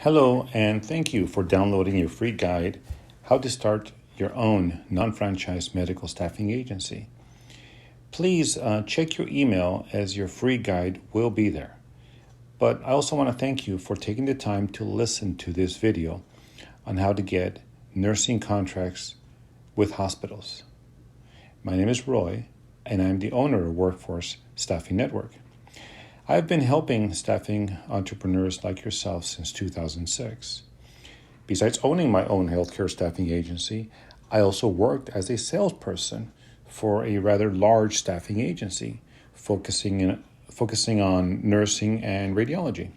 Hello, and thank you for downloading your free guide, How to Start Your Own Non-Franchise Medical Staffing Agency. Please check your email as your free guide will be there. But I also want to thank you for taking the time to listen to this video on how to get nursing contracts with hospitals. My name is Roy, and I'm the owner of Workforce Staffing Network. I've been helping staffing entrepreneurs like yourself since 2006. Besides owning my own healthcare staffing agency, I also worked as a salesperson for a rather large staffing agency focusing on nursing and radiology.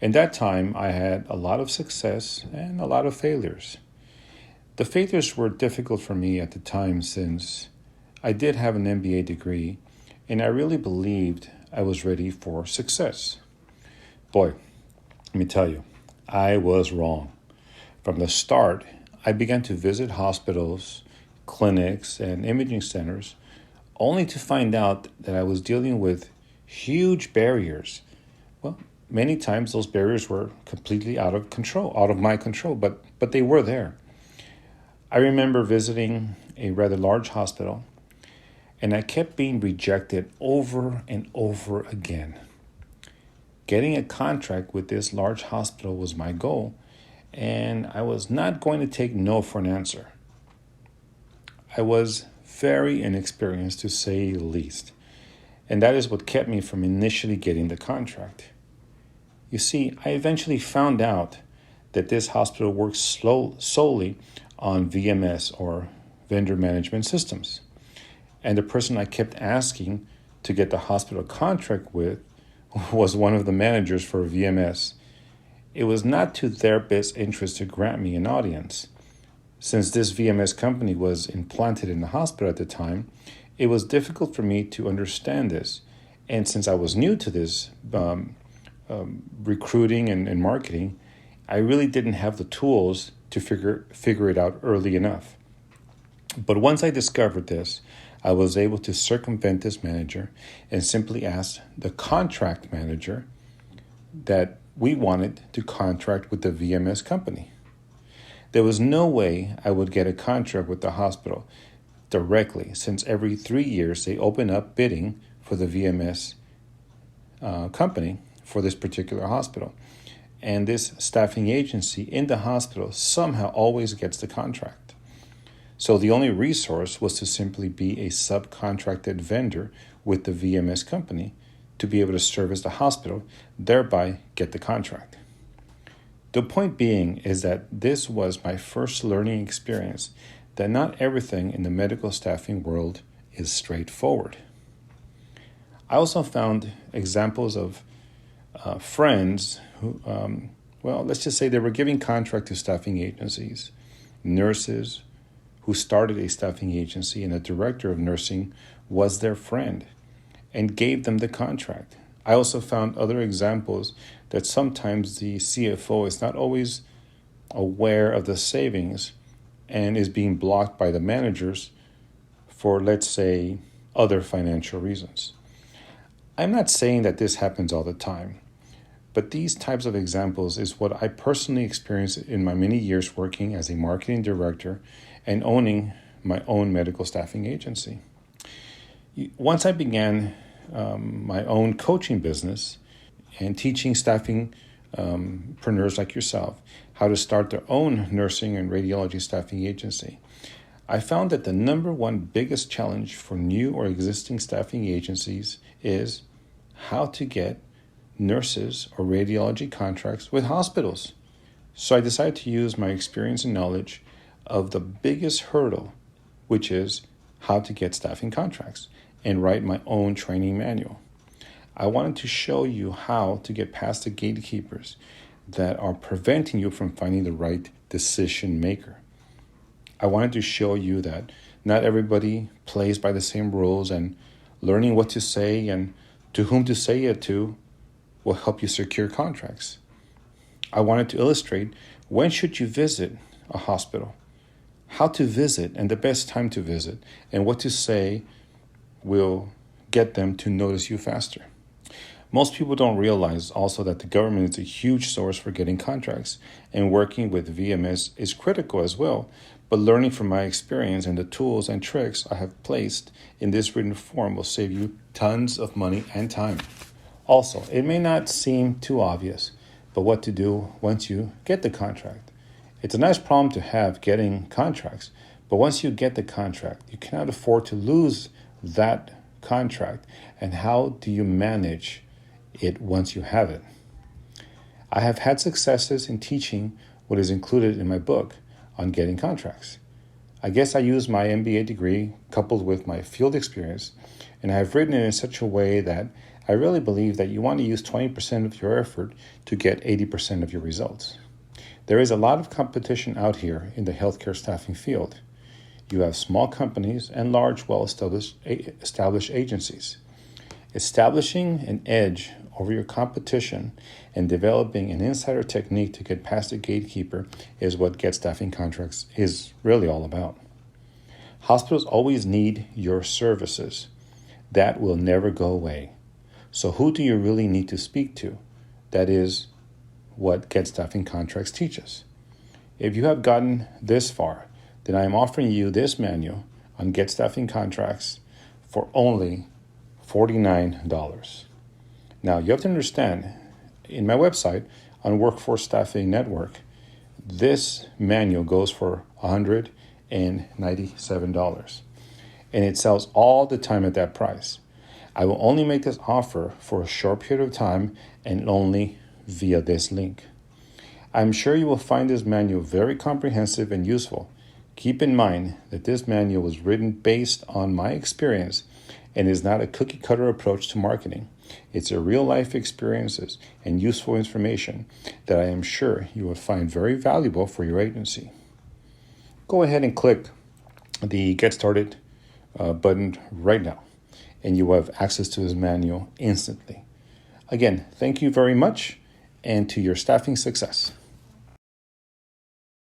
In that time, I had a lot of success and a lot of failures. The failures were difficult for me at the time since I did have an MBA degree and I really believed I was ready for success. Boy, let me tell you, I was wrong. From the start, I began to visit hospitals, clinics, and imaging centers, only to find out that I was dealing with huge barriers. Well, many times those barriers were completely out of my control, but they were there. I remember visiting a rather large hospital, and I kept being rejected over and over again. Getting a contract with this large hospital was my goal, and I was not going to take no for an answer. I was very inexperienced, to say the least, and that is what kept me from initially getting the contract. You see, I eventually found out that this hospital works solely on VMS, or vendor management systems. And the person I kept asking to get the hospital contract with was one of the managers for VMS. It was not to their best interest to grant me an audience. Since this VMS company was implanted in the hospital at the time, it was difficult for me to understand this. And since I was new to this recruiting and marketing, I really didn't have the tools to figure it out early enough. But once I discovered this, I was able to circumvent this manager and simply ask the contract manager that we wanted to contract with the VMS company. There was no way I would get a contract with the hospital directly, since every 3 years they open up bidding for the VMS company for this particular hospital. And this staffing agency in the hospital somehow always gets the contract. So the only resource was to simply be a subcontracted vendor with the VMS company to be able to service the hospital, thereby get the contract. The point being is that this was my first learning experience, that not everything in the medical staffing world is straightforward. I also found examples of friends who, let's just say they were giving contract to staffing agencies, nurses, who started a staffing agency, and a director of nursing was their friend and gave them the contract. I also found other examples that sometimes the CFO is not always aware of the savings and is being blocked by the managers for, let's say, other financial reasons. I'm not saying that this happens all the time, but these types of examples is what I personally experienced in my many years working as a marketing director and owning my own medical staffing agency. Once I began my own coaching business and teaching staffing preneurs like yourself how to start their own nursing and radiology staffing agency, I found that the number one biggest challenge for new or existing staffing agencies is how to get nurses or radiology contracts with hospitals. So I decided to use my experience and knowledge of the biggest hurdle, which is how to get staffing contracts, and write my own training manual. I wanted to show you how to get past the gatekeepers that are preventing you from finding the right decision maker. I wanted to show you that not everybody plays by the same rules, and learning what to say and to whom to say it to will help you secure contracts. I wanted to illustrate when should you visit a hospital, how to visit and the best time to visit, and what to say will get them to notice you faster. Most people don't realize also that the government is a huge source for getting contracts, and working with VMS is critical as well. But learning from my experience and the tools and tricks I have placed in this written form will save you tons of money and time. Also, it may not seem too obvious, but what to do once you get the contract. It's a nice problem to have, getting contracts, but once you get the contract, you cannot afford to lose that contract. And how do you manage it once you have it? I have had successes in teaching what is included in my book on getting contracts. I guess I use my MBA degree coupled with my field experience, and I have written it in such a way that I really believe that you want to use 20% of your effort to get 80% of your results. There is a lot of competition out here in the healthcare staffing field. You have small companies and large, well-established agencies. Establishing an edge over your competition and developing an insider technique to get past the gatekeeper is what Get Staffing Contracts is really all about. Hospitals always need your services. That will never go away. So who do you really need to speak to? That is what Get Staffing Contracts teaches. If you have gotten this far, then I am offering you this manual on Get Staffing Contracts for only $49. Now, you have to understand, in my website on Workforce Staffing Network, this manual goes for $197, and it sells all the time at that price. I will only make this offer for a short period of time and only via this link. I'm sure you will find this manual very comprehensive and useful. Keep in mind that this manual was written based on my experience and is not a cookie-cutter approach to marketing. It's a real-life experiences and useful information that I am sure you will find very valuable for your agency. Go ahead and click the Get Started button right now, and you will have access to this manual instantly. Again, thank you very much, and to your staffing success.